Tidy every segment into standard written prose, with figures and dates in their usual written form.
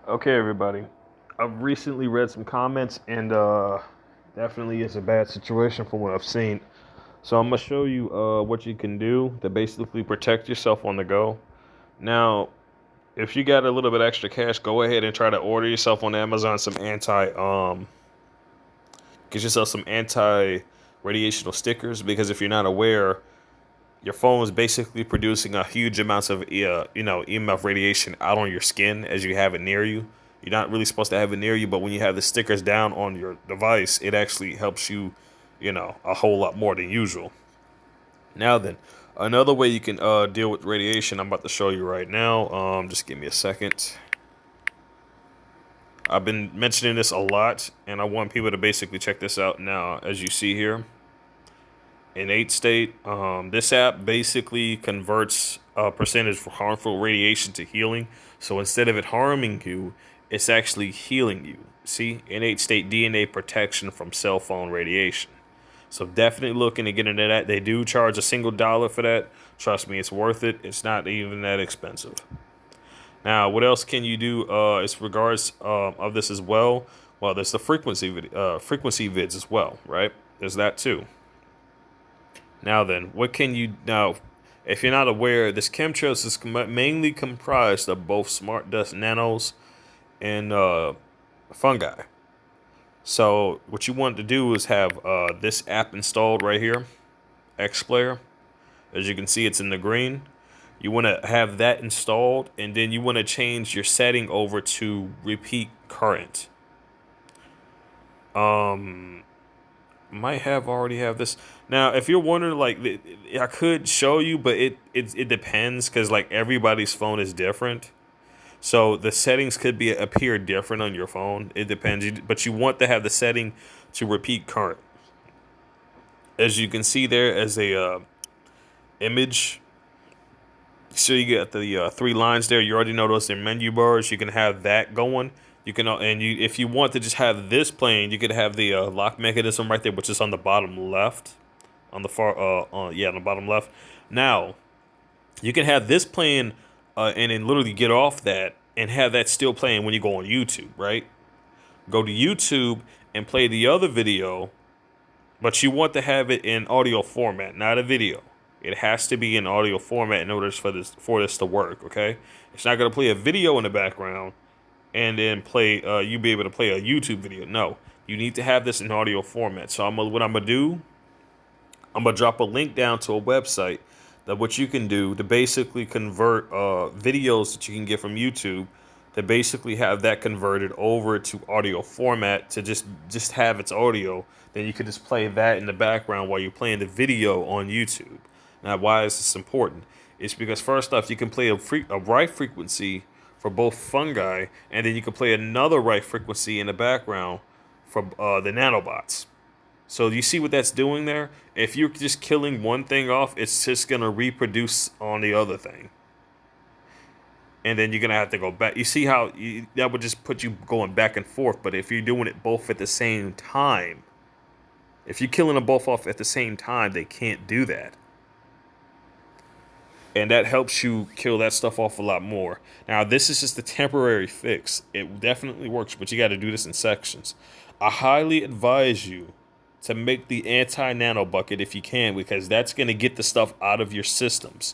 Okay, everybody. I've recently read some comments, and definitely it's a bad situation from what I've seen. So I'm gonna show you what you can do to basically protect yourself on the go. Now, if you got a little bit extra cash, go ahead and try to order yourself on Amazon some get yourself some anti radiational stickers, because if you're not aware, your phone is basically producing a huge amounts of EMF radiation out on your skin as you have it near you. You're not really supposed to have it near you, but when you have the stickers down on your device, it actually helps you, a whole lot more than usual. Now then, another way you can deal with radiation, I'm about to show you right now. Just give me a second. I've been mentioning this a lot, and I want people to basically check this out now. As you see here, in 8 state. This app basically converts a percentage for harmful radiation to healing. So instead of it harming you, it's actually healing you. See, in 8 state DNA protection from cell phone radiation. So definitely looking to get into that. They do charge a single dollar for that. Trust me, it's worth it. It's not even that expensive. Now, what else can you do as regards of this as well? Well, there's the frequency vids as well, right? There's that too. Now then, what can you now? If you're not aware, this chemtrails is mainly comprised of both smart dust nanos and fungi. So what you want to do is have this app installed right here, Explayer. As you can see, it's in the green. You want to have that installed, and then you want to change your setting over to repeat current. Um, might have already have this. Now, if you're wondering, like, I could show you, but it depends, because like everybody's phone is different. So the settings could appear different on your phone. It depends, but you want to have the setting to repeat current. As you can see there, as a image. So you get the three lines there. You already know those are menu bars. You can have that going. You can and you if you want to just have this playing, you could have the lock mechanism right there, which is on the bottom left, on the far on the bottom left. Now you can have this playing, and then literally get off that and have that still playing when you go on YouTube. Right? Go to YouTube and play the other video, but you want to have it in audio format, not a video. It has to be in audio format in order for this to work. Okay, it's not gonna play a video in the background and then play. You be able to play a YouTube video. No, you need to have this in audio format. So what I'm gonna do. I'm gonna drop a link down to a website that what you can do to basically convert videos that you can get from YouTube to basically have that converted over to audio format to just have its audio. Then you could just play that in the background while you're playing the video on YouTube. Now, why is this important? It's because first off, you can play a right frequency for both fungi, and then you can play another right frequency in the background for the nanobots. So you see what that's doing there? If you're just killing one thing off, it's just gonna reproduce on the other thing, and then you're gonna have to go back. You see how that would just put you going back and forth. But if you're doing it both at the same time, if you're killing them both off at the same time, they can't do that, and that helps you kill that stuff off a lot more. Now, this is just a temporary fix. It definitely works, but you got to do this in sections. I highly advise you to make the anti-nano bucket if you can, because that's going to get the stuff out of your systems.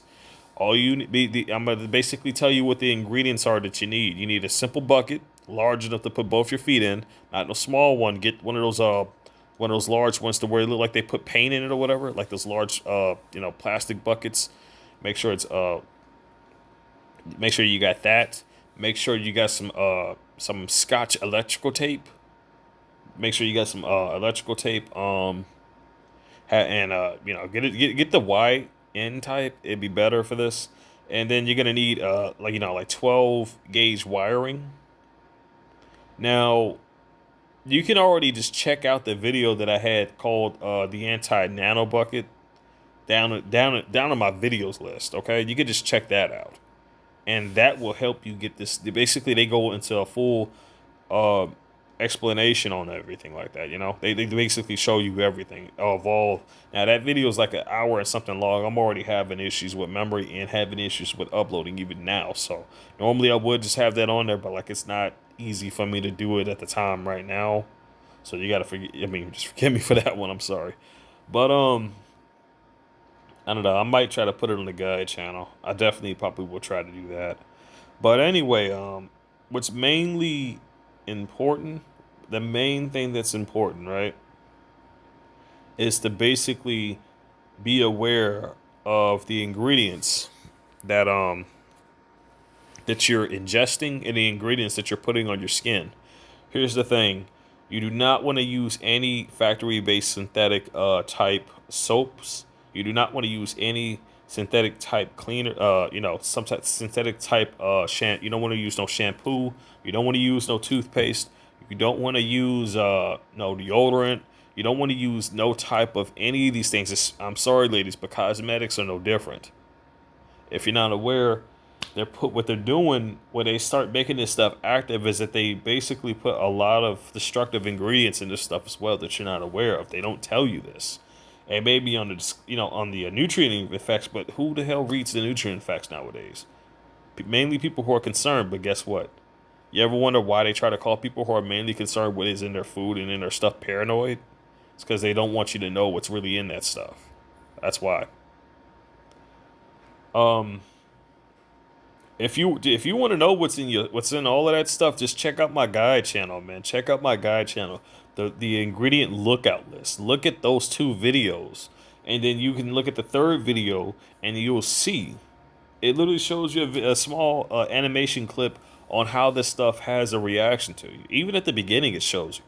All you need, I'm going to basically tell you what the ingredients are that you need. You need a simple bucket, large enough to put both your feet in, not a small one. Get one of those large ones to where it look like they put paint in it or whatever, like those large, plastic buckets. Make sure it's make sure you got that. Make sure you got some Scotch electrical tape. Make sure you got some electrical tape. And get the Y N type. It'd be better for this. And then you're gonna need like 12 gauge wiring. Now you can already just check out the video that I had called the anti nano bucket down on my videos list. Okay, you can just check that out, and that will help you get this. Basically, they go into a full uh, explanation on everything like that. You know, they basically show you everything of all. Now that video is like an hour and something long. I'm already having issues with memory and having issues with uploading even now. So normally I would just have that on there, but like it's not easy for me to do it at the time right now. So you gotta forget. I mean, just forgive me for that one. I'm sorry, but I don't know. I might try to put it on the guide channel. I definitely probably will try to do that. But anyway, what's mainly important, the main thing that's important, right, is to basically be aware of the ingredients that that you're ingesting and the ingredients that you're putting on your skin. Here's the thing. You do not want to use any factory-based synthetic type soaps. You do not want to use any synthetic type cleaner, some type synthetic type You don't want to use no shampoo. You don't want to use no toothpaste. You don't want to use no deodorant. You don't want to use no type of any of these things. I'm sorry, ladies, but cosmetics are no different. If you're not aware, what they're doing when they start making this stuff active is that they basically put a lot of destructive ingredients in this stuff as well that you're not aware of. They don't tell you this. And maybe on the nutrient effects, but who the hell reads the nutrient effects nowadays? Mainly people who are concerned, but guess what? You ever wonder why they try to call people who are mainly concerned what is in their food and in their stuff paranoid? It's because they don't want you to know what's really in that stuff. That's why. If you want to know what's in all of that stuff, just check out my guide channel, man. Check out my guide channel. The ingredient lookout list. Look at those 2 videos. And then you can look at the 3rd video and you'll see. It literally shows you a small animation clip on how this stuff has a reaction to you. Even at the beginning it shows you.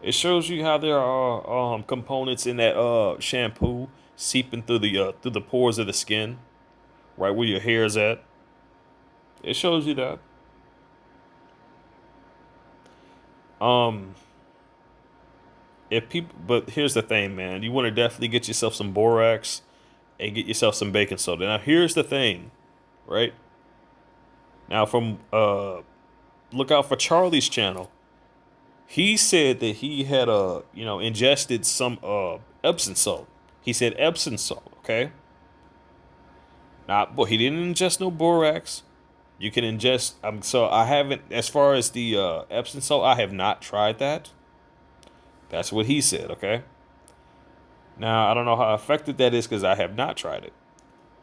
It shows you how there are components in that shampoo seeping through the pores of the skin, right where your hair is at. It shows you that. But here's the thing, man. You want to definitely get yourself some borax and get yourself some baking soda. Now, here's the thing, right? Now, look out for Charlie's channel. He said that he had ingested some Epsom salt. He said Epsom salt, okay? But he didn't ingest no borax. You can ingest. So I haven't, as far as the Epsom salt, I have not tried that. That's what he said, okay? Now, I don't know how effective that is because I have not tried it.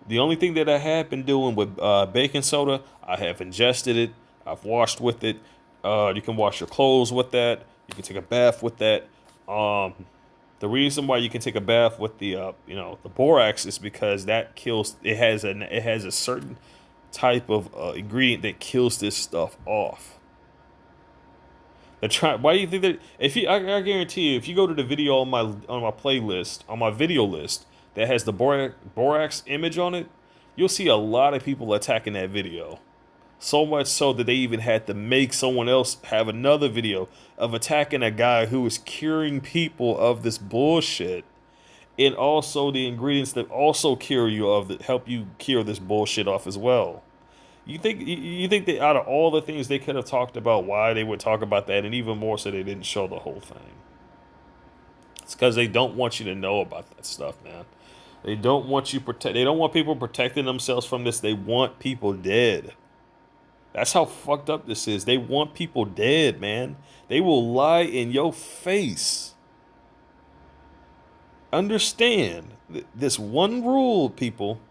The only thing that I have been doing with baking soda, I have ingested it. I've washed with it. You can wash your clothes with that. You can take a bath with that. The reason why you can take a bath with the borax is because that kills. It has a certain type of ingredient that kills this stuff off. Why do you think that? I guarantee you, if you go to the video on my playlist, on my video list that has the borax image on it, you'll see a lot of people attacking that video. So much so that they even had to make someone else have another video of attacking a guy who is curing people of this bullshit, and also the ingredients that also help you cure this bullshit off as well. You think that out of all the things they could have talked about, why they would talk about that, and even more so they didn't show the whole thing? It's because they don't want you to know about that stuff, man. They don't want They don't want people protecting themselves from this. They want people dead. That's how fucked up this is. They want people dead, man. They will lie in your face. Understand this one rule, people.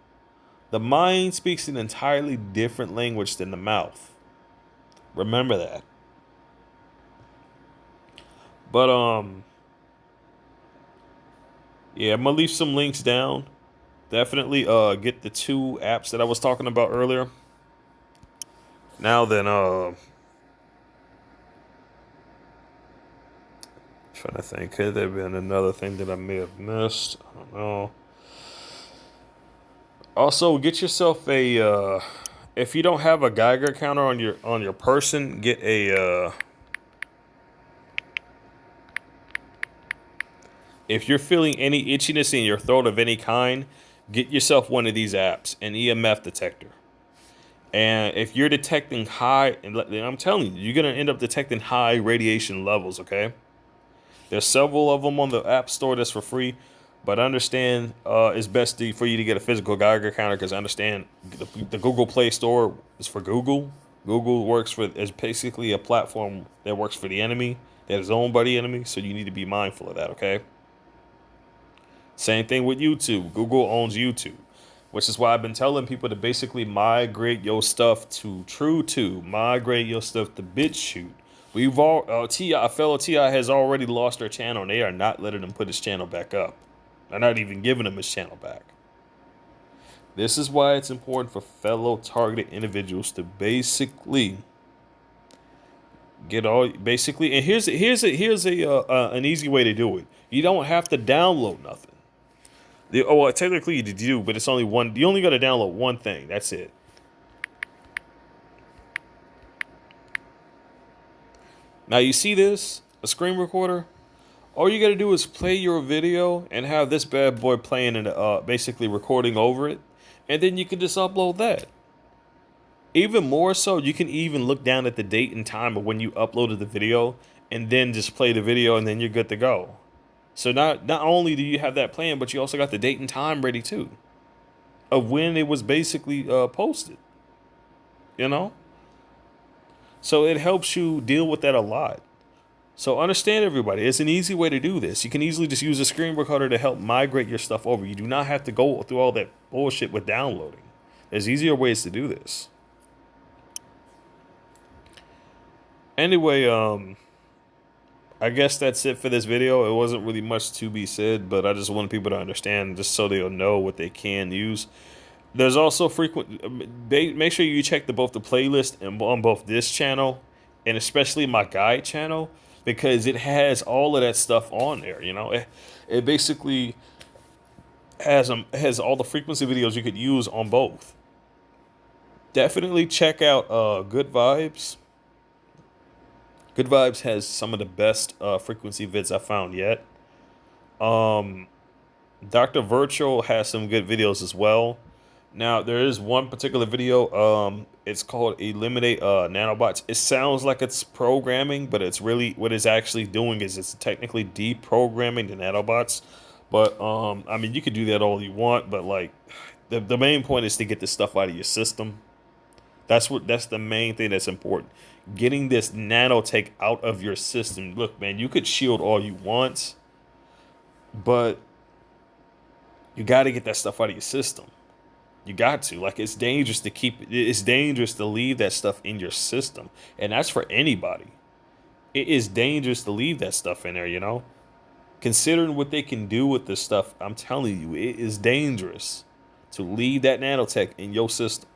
The mind speaks an entirely different language than the mouth. Remember that. But yeah, I'm gonna leave some links down. Definitely get the 2 apps that I was talking about earlier. Now then, trying to think, could there have been another thing that I may have missed? I don't know. Also, get yourself a if you don't have a Geiger counter on your person, get a if you're feeling any itchiness in your throat of any kind, get yourself one of these apps, an EMF detector. And if you're detecting high, and I'm telling you, you're gonna end up detecting high radiation levels. Okay, there's several of them on the App Store that's for free, but understand it's best for you to get a physical Geiger counter because I understand the Google Play Store is for Google. Google works for is basically a platform that works for the enemy that is owned by the enemy, so you need to be mindful of that. Okay. Same thing with YouTube. Google owns YouTube, which is why I've been telling people to basically migrate your stuff to TrueTube, migrate your stuff to BitChute. We've all Ti, a fellow Ti has already lost their channel, and they are not letting him put his channel back up. They're not even giving him his channel back. This is why it's important for fellow targeted individuals to basically get all basically. And here's an easy way to do it. You don't have to download nothing. Well, technically you do, but it's only one. You only got to download one thing. That's it. Now you see this, a screen recorder. All you got to do is play your video and have this bad boy playing and basically recording over it, and then you can just upload that. Even more so, you can even look down at the date and time of when you uploaded the video, and then just play the video, and then you're good to go. So not only do you have that plan, but you also got the date and time ready too, of when it was basically posted. You know. So it helps you deal with that a lot. So understand, everybody, it's an easy way to do this. You can easily just use a screen recorder to help migrate your stuff over. You do not have to go through all that bullshit with downloading. There's easier ways to do this. Anyway, I guess that's it for this video. It wasn't really much to be said, but I just want people to understand just so they'll know what they can use. There's also make sure you check both the playlist and on both this channel and especially my guide channel because it has all of that stuff on there. You know, it basically has all the frequency videos you could use on both. Definitely check out Good Vibes. Good Vibes has some of the best frequency vids I found yet. Dr. Virtual has some good videos as well. Now there is one particular video. It's called Eliminate Nanobots. It sounds like it's programming, but it's really what it's actually doing is it's technically deprogramming the nanobots. But I mean, you could do that all you want, but like the main point is to get this stuff out of your system. That's the main thing that's important. Getting this nanotech out of your system. Look, man, you could shield all you want, but you got to get that stuff out of your system. You got to. Like, it's dangerous to it's dangerous to leave that stuff in your system. And that's for anybody. It is dangerous to leave that stuff in there, you know? Considering what they can do with this stuff, I'm telling you, it is dangerous to leave that nanotech in your system.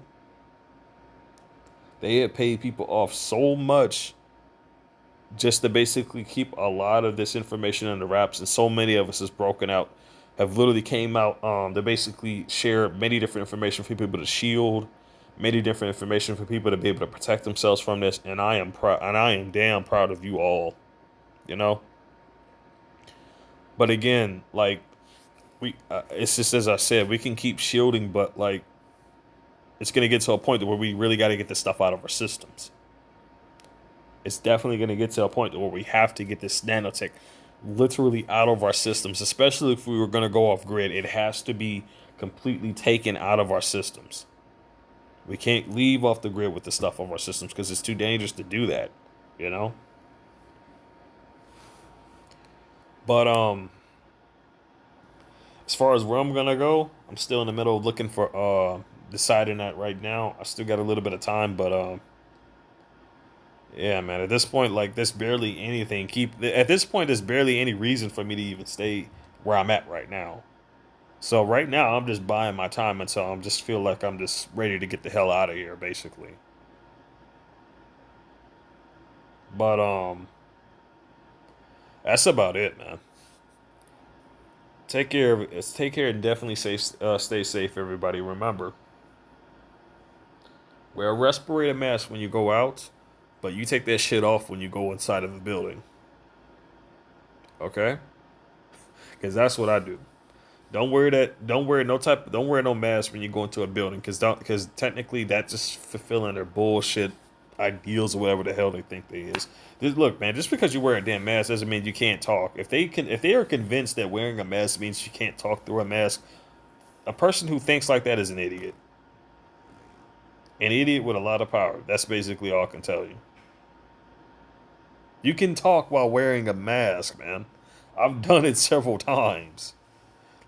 They have paid people off so much just to basically keep a lot of this information under wraps, and so many of us is broken out, have literally came out to basically share many different information for people to shield, many different information for people to be able to protect themselves from this, and I am proud, and I am damn proud of you all, you know. But again, like it's just as I said, we can keep shielding, but like it's gonna get to a point where we really got to get this stuff out of our systems. It's definitely going to get to a point where we have to get this nanotech literally out of our systems, especially if we were going to go off grid. It has to be completely taken out of our systems. We can't leave off the grid with the stuff of our systems because it's too dangerous to do that, you know? But as far as where I'm going to go, I'm still in the middle of looking for deciding that right now. I still got a little bit of time, but yeah, man. At this point, like, there's barely anything. At this point, there's barely any reason for me to even stay where I'm at right now. So right now, I'm just buying my time until I'm just feel like I'm just ready to get the hell out of here, basically. But that's about it, man. Take care. Take care and definitely stay safe, everybody. Remember, wear a respirator mask when you go out, but you take that shit off when you go inside of the building. Okay? Because that's what I do. Don't wear that. Don't wear no type. Don't wear no mask when you go into a building, because technically that's just fulfilling their bullshit ideals or whatever the hell they think they is. Look, man, just because you wear a damn mask doesn't mean you can't talk. If they are convinced that wearing a mask means you can't talk through a mask, a person who thinks like that is an idiot. An idiot with a lot of power. That's basically all I can tell you. You can talk while wearing a mask, man. I've done it several times.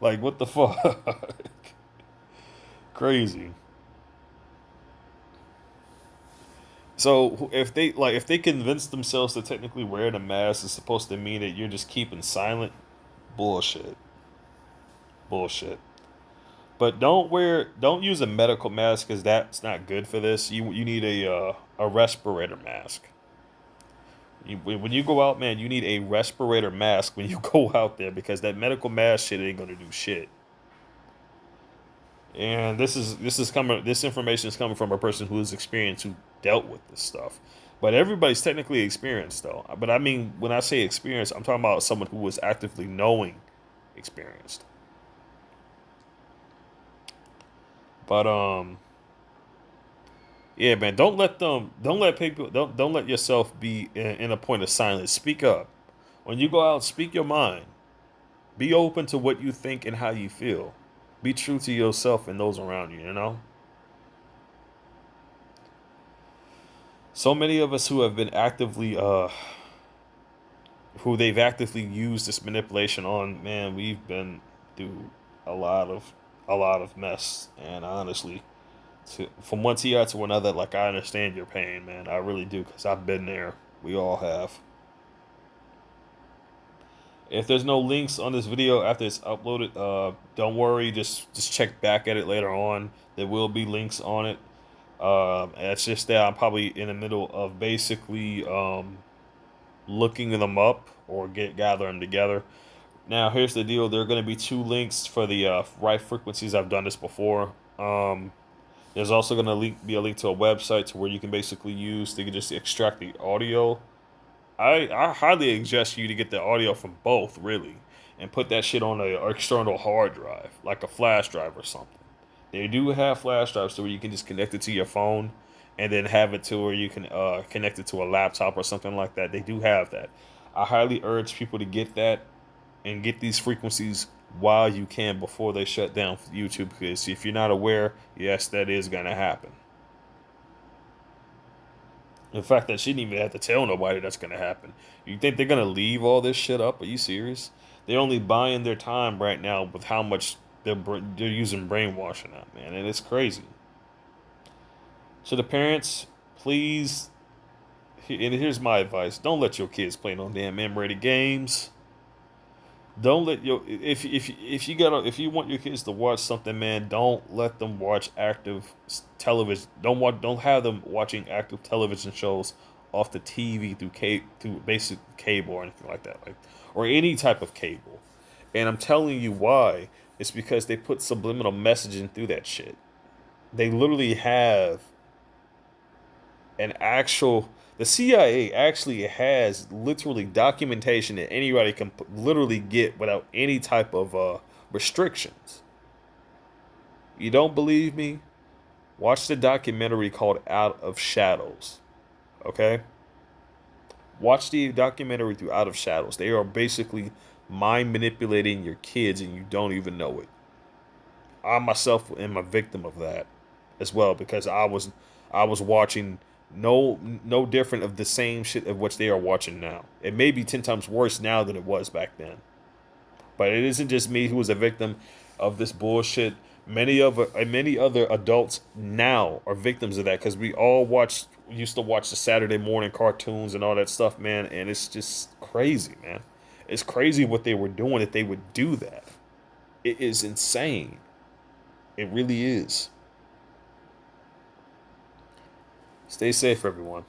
Like, what the fuck? Crazy. So if they convince themselves that technically wearing a mask is supposed to mean that you're just keeping silent, bullshit. Bullshit. But don't use a medical mask because that's not good for this. You need a respirator mask. When you go out, man, you need a respirator mask when you go out there because that medical mask shit ain't gonna do shit. And this information is coming from a person who is experienced, who dealt with this stuff. But everybody's technically experienced though. But I mean, when I say experienced, I'm talking about someone who was actively knowing experienced. But yeah, man, don't let people, don't let yourself be in a point of silence. Speak up. When you go out, speak your mind. Be open to what you think and how you feel. Be true to yourself and those around you, you know? So many of us who have been actively who they've actively used this manipulation on, man, we've been through a lot of a lot of mess. And honestly, from one TI to another, like I understand your pain, man. I really do, because I've been there. We all have. If there's no links on this video after it's uploaded, don't worry. Just check back at it later on. There will be links on it. It's just that I'm probably in the middle of basically looking them up or gather them together. Now, here's the deal. There are going to be two links for the right frequencies. I've done this before. There's also going to be a link to a website to where you can basically use to just extract the audio. I highly suggest you to get the audio from both, really, and put that shit on an external hard drive, like a flash drive or something. They do have flash drives to where you can just connect it to your phone and then have it to where you can connect it to a laptop or something like that. They do have that. I highly urge people to get that and get these frequencies while you can before they shut down YouTube, because if you're not aware, yes, that is going to happen. The fact that she didn't even have to tell nobody that's going to happen. You think they're going to leave all this shit up? Are you serious? They're only buying their time right now with how much they're using brainwashing out, man, and it's crazy. So the parents, please, and here's my advice: don't let your kids play no damn M-rated games. Don't let your if you want your kids to watch something, man, don't let them watch active television. Don't have them watching active television shows off the TV through basic cable or anything like that, like, or any type of cable. And I'm telling you why. It's because they put subliminal messaging through that shit. They literally have an actual the CIA actually has literally documentation that anybody can literally get without any type of restrictions. You don't believe me? Watch the documentary called Out of Shadows. Okay? Watch the documentary through Out of Shadows. They are basically mind manipulating your kids and you don't even know it. I myself am a victim of that as well, because I was watching no different of the same shit of which they are watching now. It may be 10 times worse now than it was back then. But it isn't just me who was a victim of this bullshit. Many other adults now are victims of that, because we all used to watch the Saturday morning cartoons and all that stuff, man, and it's just crazy, man. It's crazy what they were doing, that they would do that. It is insane. It really is. Stay safe, everyone.